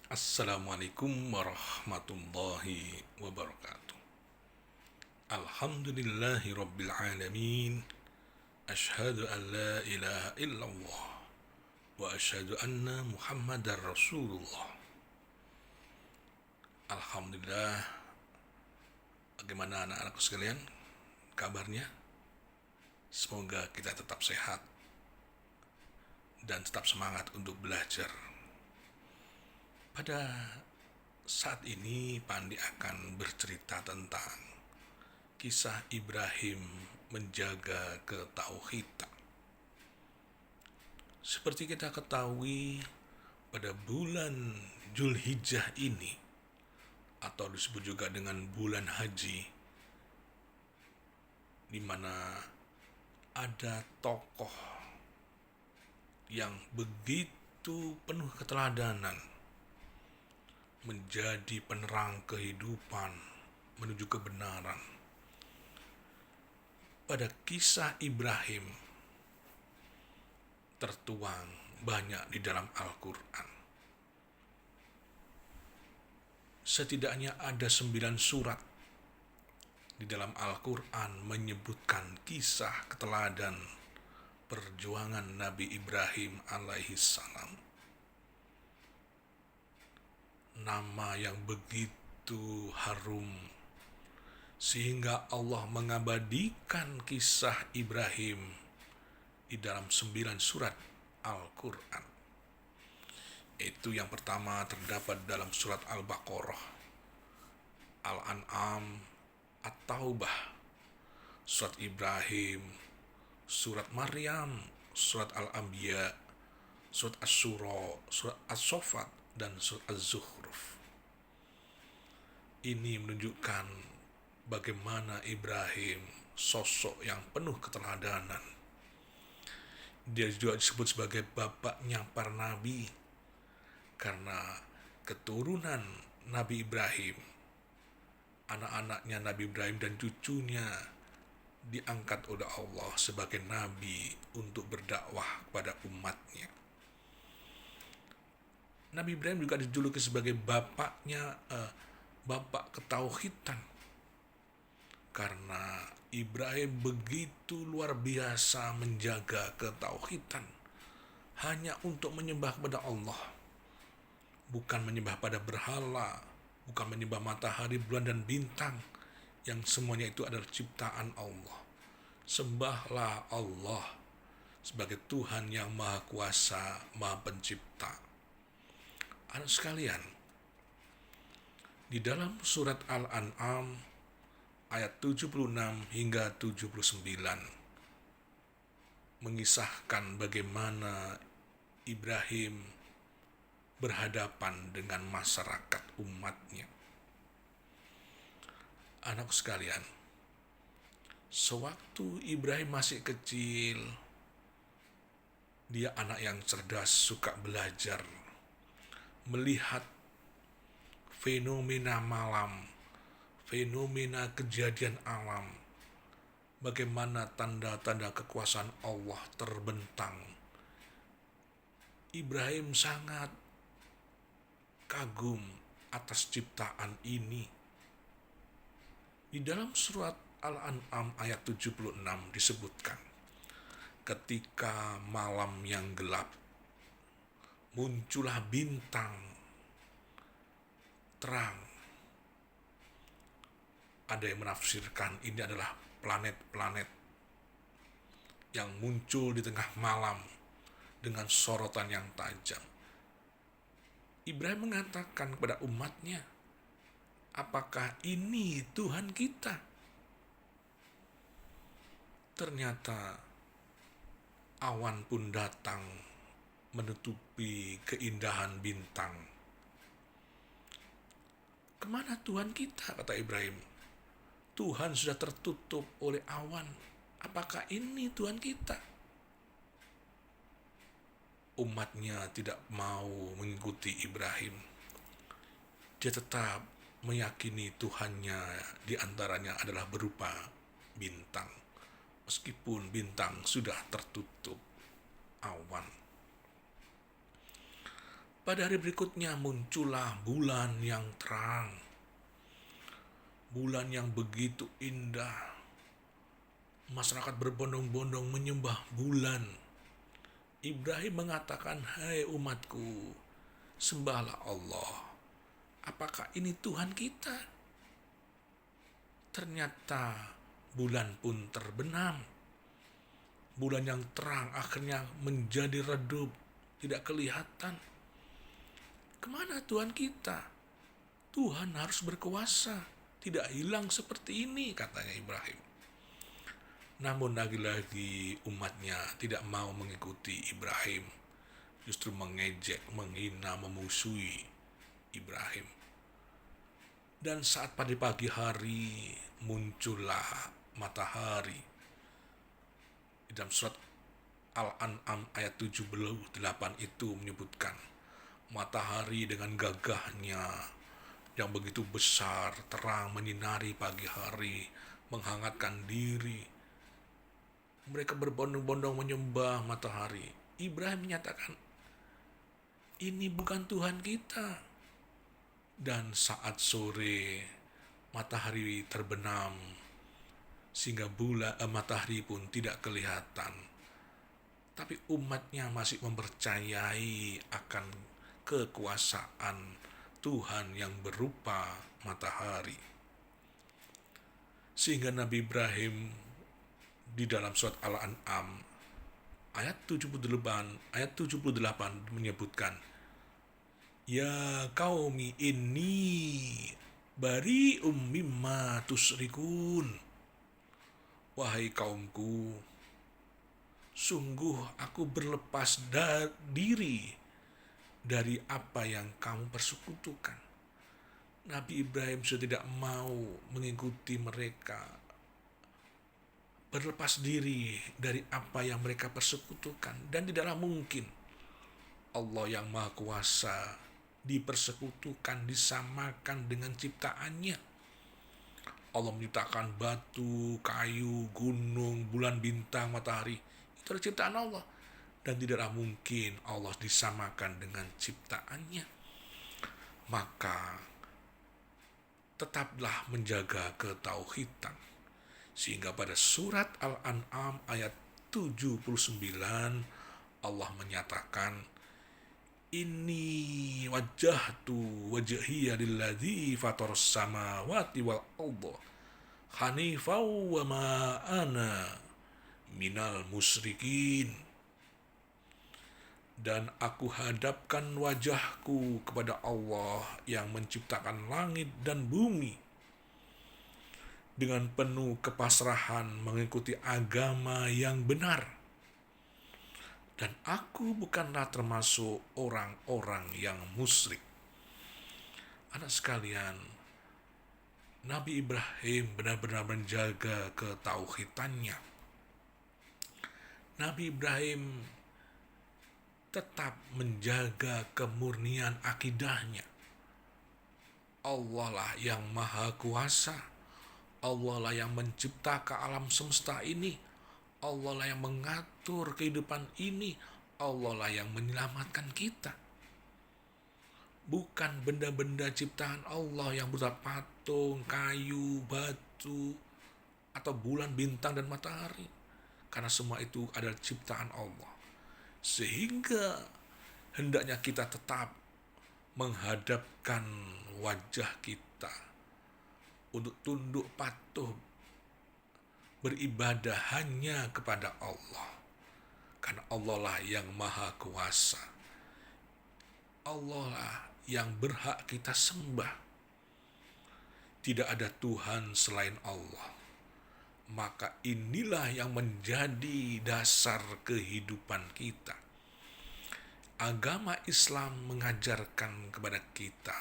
Assalamualaikum warahmatullahi wabarakatuh. Alhamdulillahi rabbil alamin. Ashhadu an la ilaha illallah wa ashhadu anna muhammadar rasulullah. Alhamdulillah. Bagaimana anak-anakku sekalian kabarnya? Semoga kita tetap sehat dan tetap semangat untuk belajar. Pada saat ini Pandi akan bercerita tentang kisah Ibrahim menjaga ketauhidan. Seperti kita ketahui, pada bulan Zulhijjah ini, atau disebut juga dengan bulan haji, di mana ada tokoh yang begitu penuh keteladanan, menjadi penerang kehidupan menuju kebenaran. Pada kisah Ibrahim tertuang banyak di dalam Al-Quran. Setidaknya ada 9 surat di dalam Al-Quran menyebutkan kisah keteladan perjuangan Nabi Ibrahim alaihi salam. Nama yang begitu harum sehingga Allah mengabadikan kisah Ibrahim di dalam 9 surat Al-Quran. Itu yang pertama terdapat dalam surat Al-Baqarah, Al-An'am, At-Taubah, surat Ibrahim, surat Maryam, surat Al-Anbiya, surat Asy-Syura, surat As-Saffat, dan surat Az-Zukhruf. Ini menunjukkan bagaimana Ibrahim sosok yang penuh keteladanan. Dia juga disebut sebagai bapaknya para nabi karena keturunan Nabi Ibrahim, anak-anaknya Nabi Ibrahim dan cucunya diangkat oleh Allah sebagai nabi untuk berdakwah kepada umatnya. Nabi Ibrahim juga dijuluki sebagai bapak ketauhidan karena Ibrahim begitu luar biasa menjaga ketauhidan hanya untuk menyembah kepada Allah, bukan menyembah pada berhala, bukan menyembah matahari, bulan, dan bintang yang semuanya itu adalah ciptaan Allah. Sembahlah Allah sebagai Tuhan yang Maha Kuasa, Maha Pencipta. Anak sekalian, di dalam surat Al-An'am ayat 76 hingga 79 mengisahkan bagaimana Ibrahim berhadapan dengan masyarakat umatnya. Anak sekalian, sewaktu Ibrahim masih kecil, dia anak yang cerdas, suka belajar, melihat fenomena malam, fenomena kejadian alam, bagaimana tanda-tanda kekuasaan Allah terbentang. Ibrahim sangat kagum atas ciptaan ini. Di dalam surat Al-An'am ayat 76 disebutkan, ketika malam yang gelap, muncullah bintang terang. Ada yang menafsirkan ini adalah planet-planet yang muncul di tengah malam dengan sorotan yang tajam. Ibrahim mengatakan kepada umatnya, apakah ini Tuhan kita? Ternyata awan pun datang menutupi keindahan bintang. Kemana Tuhan kita? Kata Ibrahim. Tuhan sudah tertutup oleh awan. Apakah ini Tuhan kita? Umatnya tidak mau mengikuti Ibrahim. Dia tetap meyakini Tuhannya di antaranya adalah berupa bintang. Meskipun bintang sudah tertutup awan. Pada hari berikutnya muncullah bulan yang terang. Bulan yang begitu indah. Masyarakat berbondong-bondong menyembah bulan. Ibrahim mengatakan, "Hai umatku, sembahlah Allah. Apakah ini Tuhan kita?" Ternyata bulan pun terbenam. Bulan yang terang akhirnya menjadi redup, tidak kelihatan. Kemana Tuhan kita? Tuhan harus berkuasa, tidak hilang seperti ini, katanya Ibrahim. Namun lagi-lagi umatnya tidak mau mengikuti Ibrahim, justru mengejek, menghina, memusuhi Ibrahim. Dan saat pada pagi hari muncullah matahari. Di dalam surat Al-An'am ayat 78 itu menyebutkan matahari dengan gagahnya yang begitu besar, terang menyinari pagi hari, menghangatkan diri. Mereka berbondong-bondong menyembah matahari. Ibrahim menyatakan, ini bukan Tuhan kita. Dan saat sore matahari terbenam sehingga matahari pun tidak kelihatan. Tapi umatnya masih mempercayai akan kekuasaan Tuhan yang berupa matahari. Sehingga Nabi Ibrahim di dalam surat Al-An'am ayat 78 menyebutkan, "Ya qaumi inni bari'um mimma tusyrikun." Wahai kaumku, sungguh aku berlepas diri dari apa yang kamu persekutukan. Nabi Ibrahim sudah tidak mau mengikuti mereka, berlepas diri dari apa yang mereka persekutukan. Dan tidaklah mungkin Allah yang Maha Kuasa dipersekutukan, disamakan dengan ciptaannya. Allah menciptakan batu, kayu, gunung, bulan, bintang, matahari. Itu adalah ciptaan Allah. Dan tidaklah mungkin Allah disamakan dengan ciptaannya. Maka tetaplah menjaga ketauhidan. Sehingga pada surat Al-An'am ayat 79 Allah menyatakan, "Inni wajjahtu wajhiya lilladzi fataras samawati wal arda hanifan wa ma ana minal musyrikin." Dan aku hadapkan wajahku kepada Allah yang menciptakan langit dan bumi dengan penuh kepasrahan mengikuti agama yang benar. Dan aku bukanlah termasuk orang-orang yang musyrik. Anak sekalian, Nabi Ibrahim benar-benar menjaga ketauhidannya. Nabi Ibrahim tetap menjaga kemurnian akidahnya. Allah lah yang Maha Kuasa. Allah lah yang menciptakan alam semesta ini. Allah lah yang mengatur kehidupan ini. Allah lah yang menyelamatkan kita. Bukan benda-benda ciptaan Allah yang berupa patung, kayu, batu, atau bulan, bintang, dan matahari. Karena semua itu adalah ciptaan Allah. Sehingga hendaknya kita tetap menghadapkan wajah kita untuk tunduk patuh beribadah hanya kepada Allah. Karena Allah lah yang Maha Kuasa. Allah lah yang berhak kita sembah. Tidak ada Tuhan selain Allah. Maka inilah yang menjadi dasar kehidupan kita. Agama Islam mengajarkan kepada kita,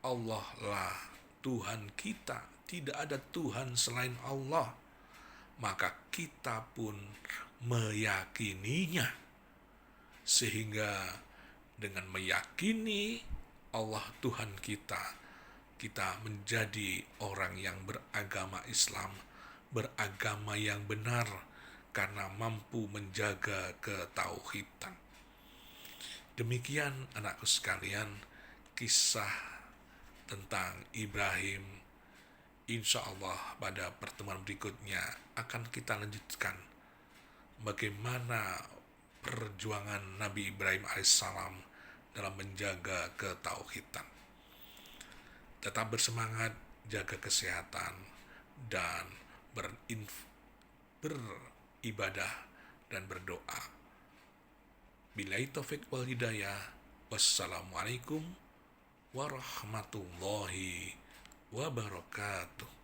Allah lah Tuhan kita, tidak ada Tuhan selain Allah. Maka kita pun meyakininya. Sehingga dengan meyakini Allah Tuhan kita, kita menjadi orang yang beragama Islam, beragama yang benar karena mampu menjaga ketauhidan. Demikian anakku sekalian, kisah tentang Ibrahim. Insya Allah pada pertemuan berikutnya akan kita lanjutkan bagaimana perjuangan Nabi Ibrahim alaihissalam dalam menjaga ketauhidan. Tetap bersemangat, jaga kesehatan, dan beribadah dan berdoa. Billahi taufik wal hidayah. Wassalamualaikum warahmatullahi wabarakatuh.